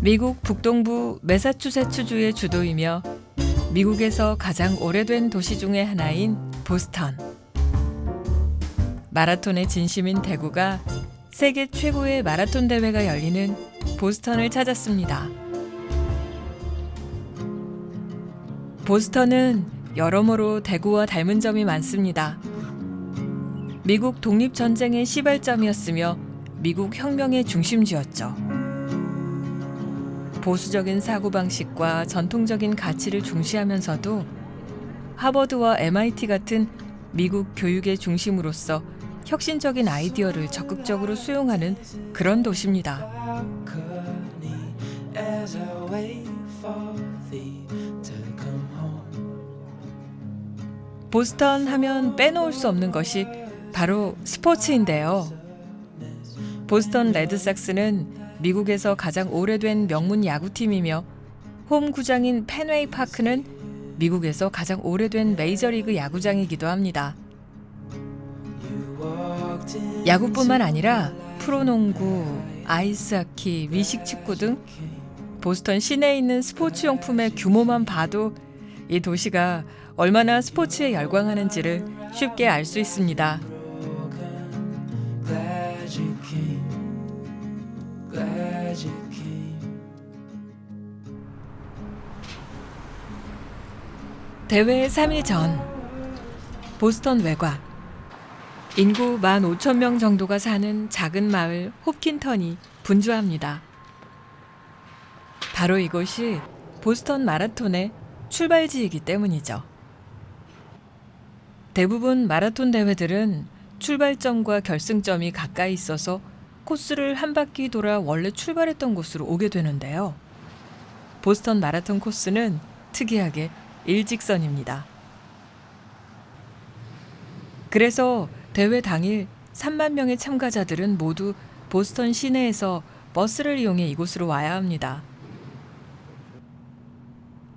미국 북동부 매사추세츠주의 주도이며 미국에서 가장 오래된 도시 중의 하나인 보스턴. 마라톤의 진심인 대구가 세계 최고의 마라톤 대회가 열리는 보스턴을 찾았습니다. 보스턴은 여러모로 대구와 닮은 점이 많습니다. 미국 독립전쟁의 시발점이었으며 미국 혁명의 중심지였죠. 보수적인 사고방식과 전통적인 가치를 중시하면서도 하버드와 MIT 같은 미국 교육의 중심으로서 혁신적인 아이디어를 적극적으로 수용하는 그런 도시입니다. 보스턴 하면 빼놓을 수 없는 것이 바로 스포츠인데요. 보스턴 레드삭스는 미국에서 가장 오래된 명문 야구팀이며 홈 구장인 펜웨이 파크는 미국에서 가장 오래된 메이저리그 야구장이기도 합니다. 야구뿐만 아니라 프로농구, 아이스하키, 미식축구 등 보스턴 시내에 있는 스포츠용품의 규모만 봐도 이 도시가 얼마나 스포츠에 열광하는지를 쉽게 알 수 있습니다. 대회 3일 전 보스턴 외곽 인구 15,000명 정도가 사는 작은 마을 홉킨턴이 분주합니다. 바로 이곳이 보스턴 마라톤의 출발지이기 때문이죠. 대부분 마라톤 대회들은 출발점과 결승점이 가까이 있어서 코스를 한 바퀴 돌아 원래 출발했던 곳으로 오게 되는데요. 보스턴 마라톤 코스는 특이하게 일직선입니다. 그래서 대회 당일 3만 명의 참가자들은 모두 보스턴 시내에서 버스를 이용해 이곳으로 와야 합니다.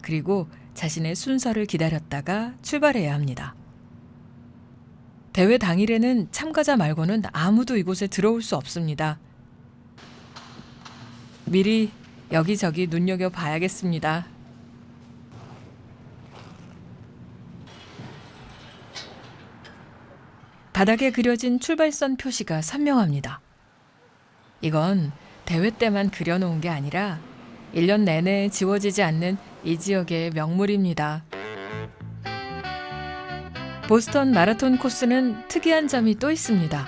그리고 자신의 순서를 기다렸다가 출발해야 합니다. 대회 당일에는 참가자 말고는 아무도 이곳에 들어올 수 없습니다. 미리 여기저기 눈여겨봐야겠습니다. 바닥에 그려진 출발선 표시가 선명합니다. 이건 대회 때만 그려놓은 게 아니라 1년 내내 지워지지 않는 이 지역의 명물입니다. 보스턴 마라톤 코스는 특이한 점이 또 있습니다.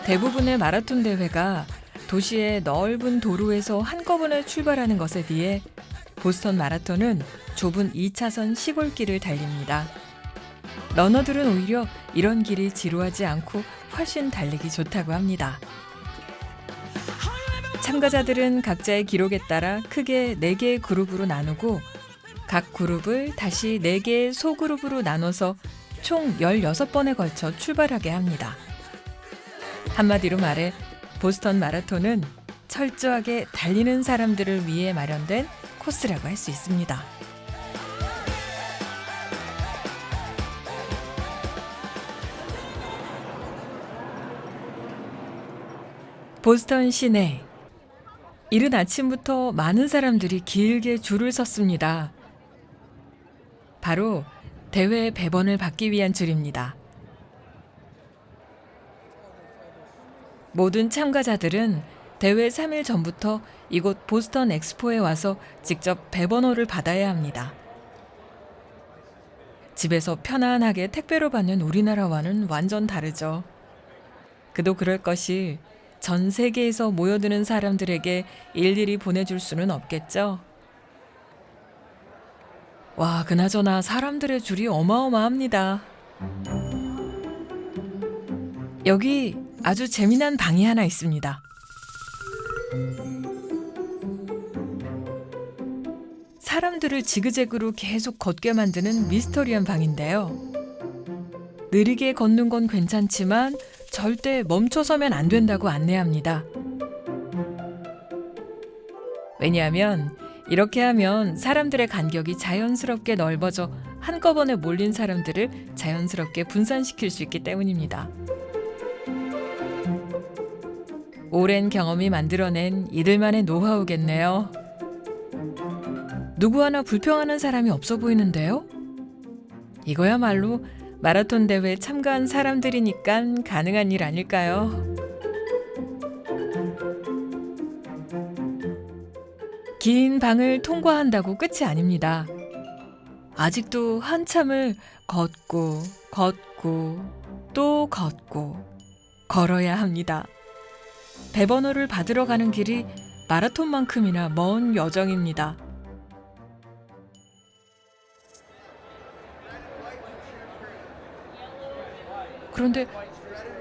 대부분의 마라톤 대회가 도시의 넓은 도로에서 한꺼번에 출발하는 것에 비해 보스턴 마라톤은 좁은 2차선 시골길을 달립니다. 러너들은 오히려 이런 길이 지루하지 않고 훨씬 달리기 좋다고 합니다. 참가자들은 각자의 기록에 따라 크게 4개의 그룹으로 나누고 각 그룹을 다시 4개의 소그룹으로 나눠서 총 16번에 걸쳐 출발하게 합니다. 한마디로 말해 보스턴 마라톤은 철저하게 달리는 사람들을 위해 마련된 코스라고 할 수 있습니다. 보스턴 시내. 이른 아침부터 많은 사람들이 길게 줄을 섰습니다. 바로 대회 배번을 받기 위한 줄입니다. 모든 참가자들은 대회 3일 전부터 이곳 보스턴 엑스포에 와서 직접 배번호를 받아야 합니다. 집에서 편안하게 택배로 받는 우리나라와는 완전 다르죠. 그도 그럴 것이 전 세계에서 모여드는 사람들에게 일일이 보내줄 수는 없겠죠. 와, 그나저나 사람들의 줄이 어마어마합니다. 여기 아주 재미난 방이 하나 있습니다. 사람들을 지그재그로 계속 걷게 만드는 미스터리한 방인데요. 느리게 걷는 건 괜찮지만 절대 멈춰서면 안 된다고 안내합니다. 왜냐하면 이렇게 하면 사람들의 간격이 자연스럽게 넓어져 한꺼번에 몰린 사람들을 자연스럽게 분산시킬 수 있기 때문입니다. 오랜 경험이 만들어낸 이들만의 노하우겠네요. 누구 하나 불평하는 사람이 없어 보이는데요? 이거야말로 마라톤 대회에 참가한 사람들이니까 가능한 일 아닐까요? 긴 방을 통과한다고 끝이 아닙니다. 아직도 한참을 걷고 또 걷고 걸어야 합니다. 배번호를 받으러 가는 길이 마라톤만큼이나 먼 여정입니다. 그런데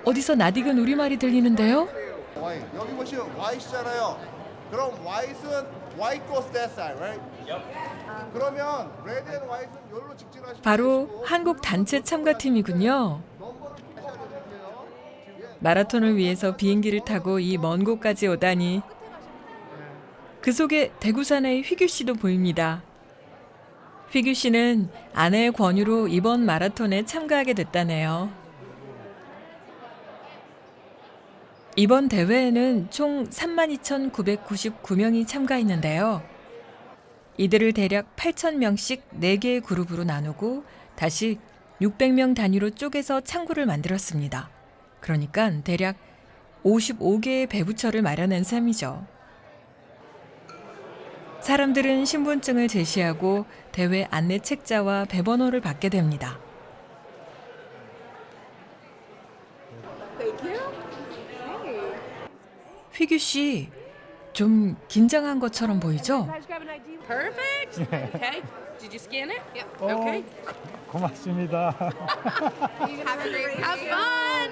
어디서 낯익은 우리말이 들리는데요? Y. 여기 보시면 Y시잖아요. 그럼 Y는 Y cross that side, right? 그러면 Red and White는 여기로 직진하시면 바로 한국 단체 참가팀이군요. 마라톤을 위해서 비행기를 타고 이 먼 곳까지 오다니. 그 속에 대구 사내의 휘규 씨도 보입니다. 휘규 씨는 아내의 권유로 이번 마라톤에 참가하게 됐다네요. 이번 대회에는 총 32,999명이 참가했는데요. 이들을 대략 8,000명씩 4개의 그룹으로 나누고 다시 600명 단위로 쪼개서 창구를 만들었습니다. 그러니까 대략 55개의 배부처를 마련한 셈이죠. 사람들은 신분증을 제시하고 대회 안내 책자와 배번호를 받게 됩니다. 휘규 씨, 좀 긴장한 것처럼 보이죠? Perfect. Okay. Did you scan it? Yep. Okay. 고맙습니다. Have fun.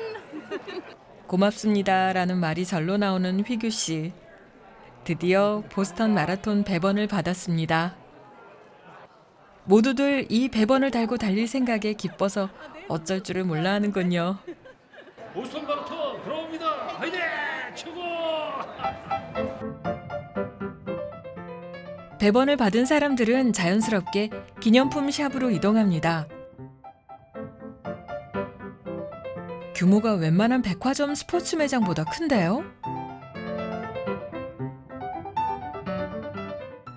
고맙습니다라는 말이 절로 나오는 휘규 씨. 드디어 보스턴 마라톤 배번을 받았습니다. 모두들 이 배번을 달고 달릴 생각에 기뻐서 어쩔 줄을 몰라 하는군요. 보스턴 마라톤 들어옵니다. 화이팅! 최고! 배번을 받은 사람들은 자연스럽게 기념품 샵으로 이동합니다. 규모가 웬만한 백화점 스포츠 매장보다 큰데요?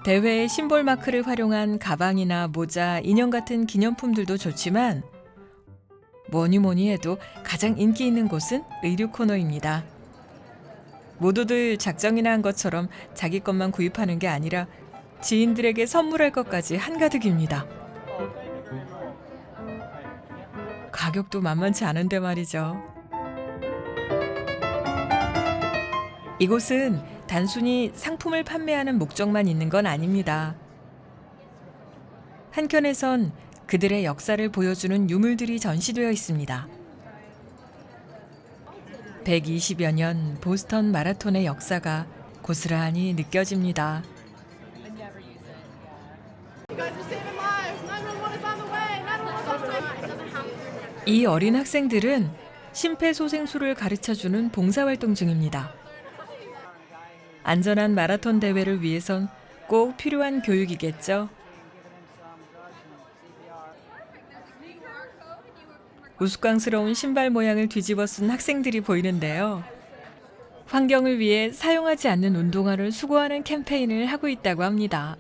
대회의 심볼 마크를 활용한 가방이나 모자, 인형 같은 기념품들도 좋지만 뭐니 해도 가장 인기 있는 곳은 의류 코너입니다. 모두들 작정이나 한 것처럼 자기 것만 구입하는 게 아니라 지인들에게 선물할 것까지 한가득입니다. 가격도 만만치 않은데 말이죠. 이곳은 단순히 상품을 판매하는 목적만 있는 건 아닙니다. 한켠에선 그들의 역사를 보여주는 유물들이 전시되어 있습니다. 120여 년 보스턴 마라톤의 역사가 고스란히 느껴집니다. 이 어린 학생들은 심폐소생술을 가르쳐주는 봉사활동 중입니다. 안전한 마라톤 대회를 위해선 꼭 필요한 교육이겠죠. 우스꽝스러운 신발 모양을 뒤집어 쓴 학생들이 보이는데요. 환경을 위해 사용하지 않는 운동화를 수거하는 캠페인을 하고 있다고 합니다.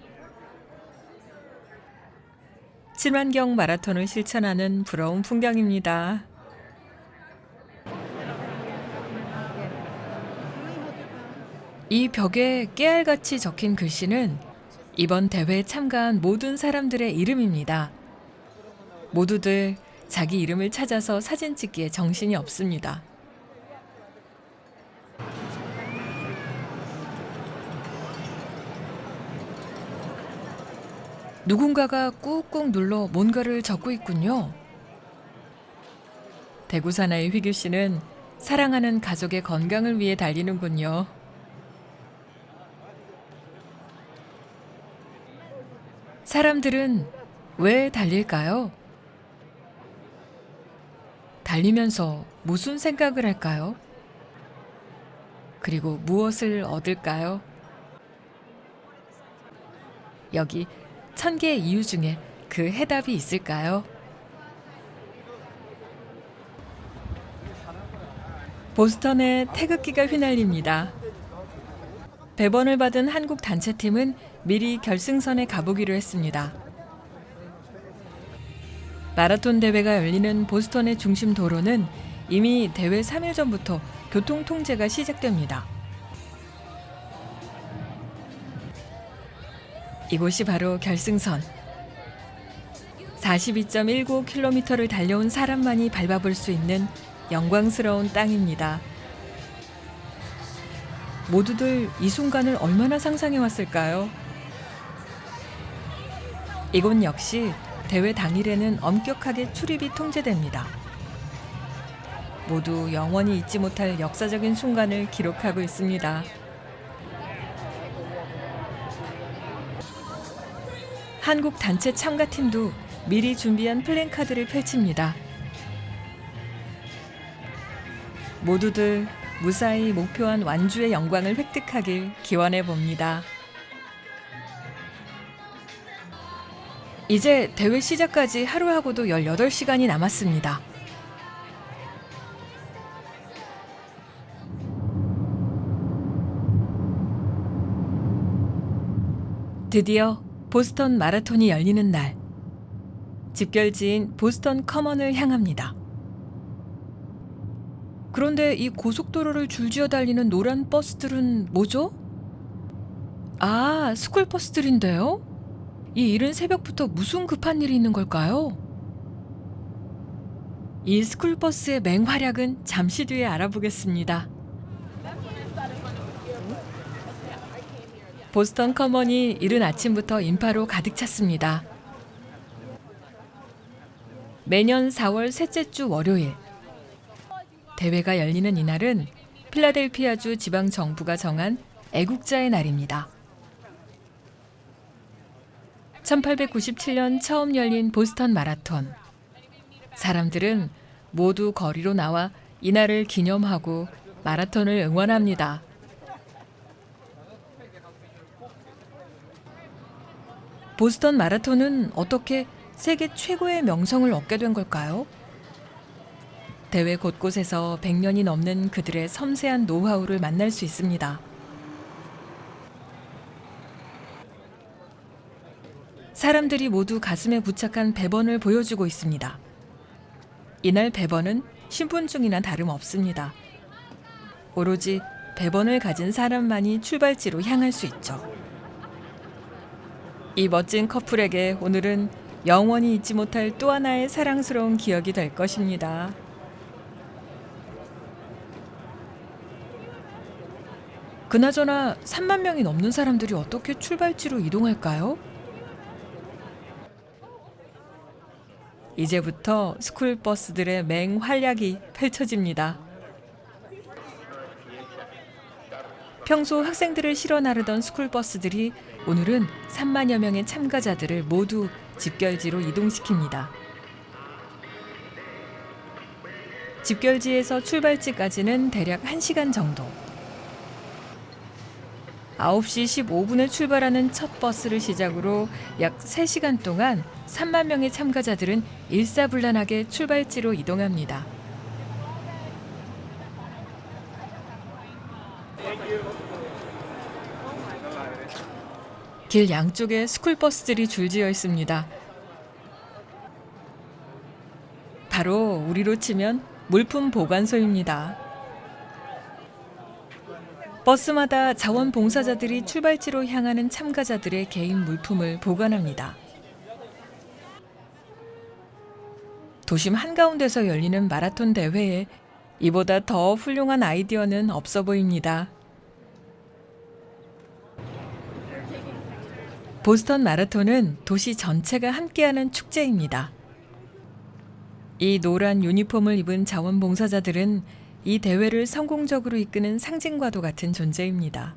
친환경 마라톤을 실천하는 부러운 풍경입니다. 이 벽에 깨알같이 적힌 글씨는 이번 대회에 참가한 모든 사람들의 이름입니다. 모두들 자기 이름을 찾아서 사진 찍기에 정신이 없습니다. 누군가가 꾹꾹 눌러 뭔가를 적고 있군요. 대구 사나이 휘규 씨는 사랑하는 가족의 건강을 위해 달리는군요. 사람들은 왜 달릴까요? 달리면서 무슨 생각을 할까요? 그리고 무엇을 얻을까요? 여기 1000개의 이유 중에 그 해답이 있을까요? 보스턴에 태극기가 휘날립니다. 배번을 받은 한국 단체팀은 미리 결승선에 가보기로 했습니다. 마라톤 대회가 열리는 보스턴의 중심 도로는 이미 대회 3일 전부터 교통 통제가 시작됩니다. 이곳이 바로 결승선. 42.19km를 달려온 사람만이 밟아볼 수 있는 영광스러운 땅입니다. 모두들 이 순간을 얼마나 상상해 왔을까요? 이곳 역시 대회 당일에는 엄격하게 출입이 통제됩니다. 모두 영원히 잊지 못할 역사적인 순간을 기록하고 있습니다. 한국 단체 참가팀도 미리 준비한 플랜카드를 펼칩니다. 모두들 무사히 목표한 완주의 영광을 획득하길 기원해 봅니다. 이제 대회 시작까지 하루하고도 18시간이 남았습니다. 드디어 보스턴 마라톤이 열리는 날. 집결지인 보스턴 커먼을 향합니다. 그런데 이 고속도로를 줄지어 달리는 노란 버스들은 뭐죠? 아, 스쿨버스들인데요? 이 이른 새벽부터 무슨 급한 일이 있는 걸까요? 이 스쿨버스의 맹활약은 잠시 뒤에 알아보겠습니다. 보스턴 커먼이 이른 아침부터 인파로 가득 찼습니다. 매년 4월 셋째 주 월요일. 대회가 열리는 이날은 필라델피아주 지방정부가 정한 애국자의 날입니다. 1897년 처음 열린 보스턴 마라톤. 사람들은 모두 거리로 나와 이날을 기념하고 마라톤을 응원합니다. 보스턴 마라톤은 어떻게 세계 최고의 명성을 얻게 된 걸까요? 대회 곳곳에서 100년이 넘는 그들의 섬세한 노하우를 만날 수 있습니다. 사람들이 모두 가슴에 부착한 배번을 보여주고 있습니다. 이날 배번은 신분증이나 다름없습니다. 오로지 배번을 가진 사람만이 출발지로 향할 수 있죠. 이 멋진 커플에게 오늘은 영원히 잊지 못할 또 하나의 사랑스러운 기억이 될 것입니다. 그나저나 3만 명이 넘는 사람들이 어떻게 출발지로 이동할까요? 이제부터 스쿨버스들의 맹활약이 펼쳐집니다. 평소 학생들을 실어 나르던 스쿨버스들이 오늘은 3만여 명의 참가자들을 모두 집결지로 이동시킵니다. 집결지에서 출발지까지는 대략 1시간 정도. 9시 15분에 출발하는 첫 버스를 시작으로 약 3시간 동안 3만 명의 참가자들은 일사불란하게 출발지로 이동합니다. 길 양쪽에 스쿨버스들이 줄지어 있습니다. 바로 우리로 치면 물품 보관소입니다. 버스마다 자원봉사자들이 출발지로 향하는 참가자들의 개인 물품을 보관합니다. 도심 한가운데서 열리는 마라톤 대회에 이보다 더 훌륭한 아이디어는 없어 보입니다. 보스턴 마라톤은 도시 전체가 함께하는 축제입니다. 이 노란 유니폼을 입은 자원봉사자들은 이 대회를 성공적으로 이끄는 상징과도 같은 존재입니다.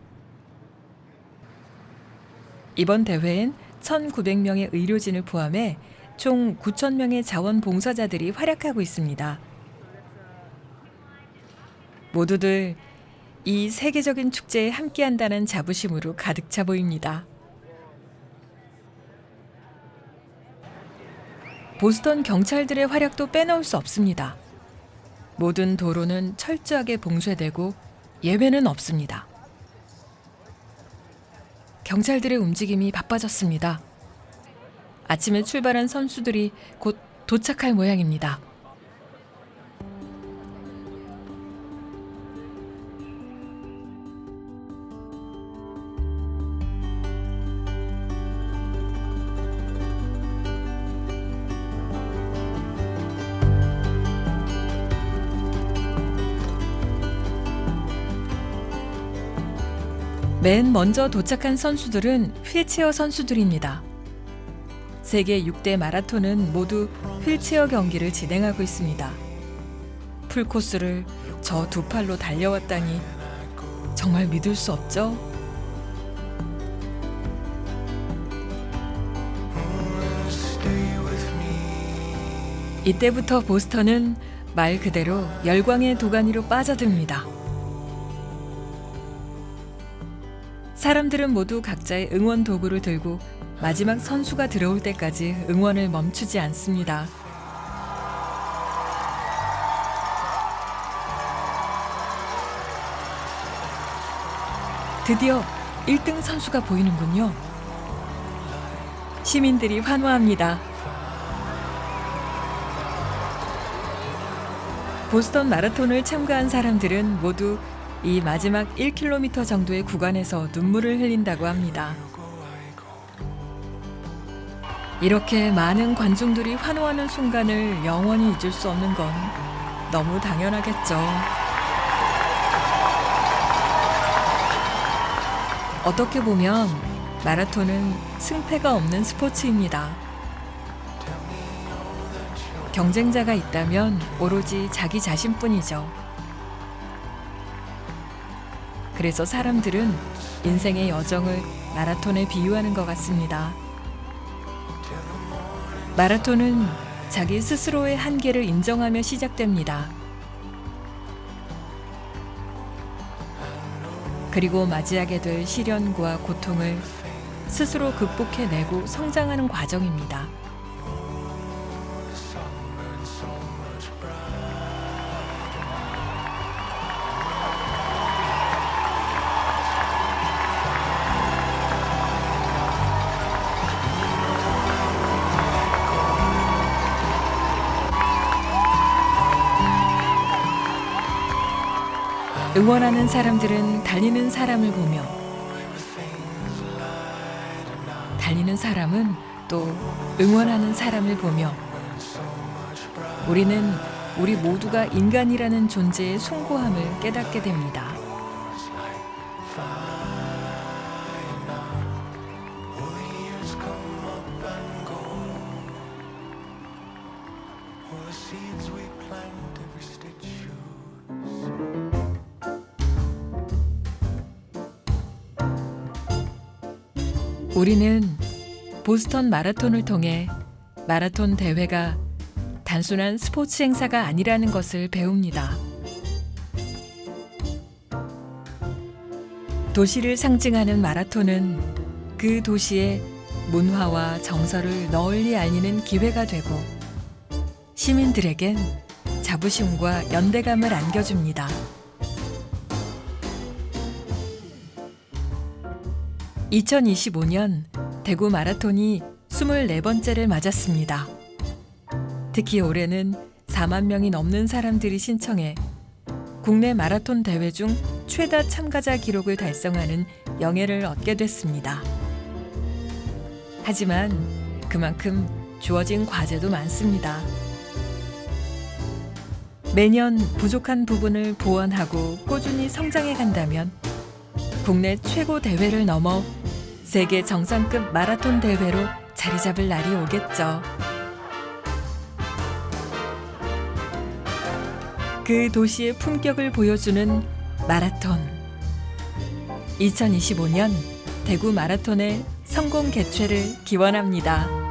이번 대회엔 1,900명의 의료진을 포함해 총 9,000명의 자원봉사자들이 활약하고 있습니다. 모두들 이 세계적인 축제에 함께한다는 자부심으로 가득 차 보입니다. 보스턴 경찰들의 활약도 빼놓을 수 없습니다. 모든 도로는 철저하게 봉쇄되고 예외는 없습니다. 경찰들의 움직임이 바빠졌습니다. 아침에 출발한 선수들이 곧 도착할 모양입니다. 맨 먼저 도착한 선수들은 휠체어 선수들입니다. 세계 6대 마라톤은 모두 휠체어 경기를 진행하고 있습니다. 풀코스를 저 두 팔로 달려왔다니 정말 믿을 수 없죠? 이때부터 보스턴은 말 그대로 열광의 도가니로 빠져듭니다. 사람들은 모두 각자의 응원 도구를 들고 마지막 선수가 들어올 때까지 응원을 멈추지 않습니다. 드디어 1등 선수가 보이는군요. 시민들이 환호합니다. 보스턴 마라톤을 참가한 사람들은 모두 이 마지막 1km 정도의 구간에서 눈물을 흘린다고 합니다. 이렇게 많은 관중들이 환호하는 순간을 영원히 잊을 수 없는 건 너무 당연하겠죠. 어떻게 보면 마라톤은 승패가 없는 스포츠입니다. 경쟁자가 있다면 오로지 자기 자신뿐이죠. 그래서 사람들은 인생의 여정을 마라톤에 비유하는 것 같습니다. 마라톤은 자기 스스로의 한계를 인정하며 시작됩니다. 그리고 맞이하게 될 시련과 고통을 스스로 극복해내고 성장하는 과정입니다. 응원하는 사람들은 달리는 사람을 보며, 달리는 사람은 또 응원하는 사람을 보며 우리는 우리 모두가 인간이라는 존재의 숭고함을 깨닫게 됩니다. 우리는 보스턴 마라톤을 통해 마라톤 대회가 단순한 스포츠 행사가 아니라는 것을 배웁니다. 도시를 상징하는 마라톤은 그 도시의 문화와 정서를 널리 알리는 기회가 되고 시민들에겐 자부심과 연대감을 안겨줍니다. 2025년 대구 마라톤이 24번째를 맞았습니다. 특히 올해는 4만 명이 넘는 사람들이 신청해 국내 마라톤 대회 중 최다 참가자 기록을 달성하는 영예를 얻게 됐습니다. 하지만 그만큼 주어진 과제도 많습니다. 매년 부족한 부분을 보완하고 꾸준히 성장해 간다면 국내 최고 대회를 넘어 세계 정상급 마라톤 대회로 자리 잡을 날이 오겠죠. 그 도시의 품격을 보여주는 마라톤. 2025년 대구 마라톤의 성공 개최를 기원합니다.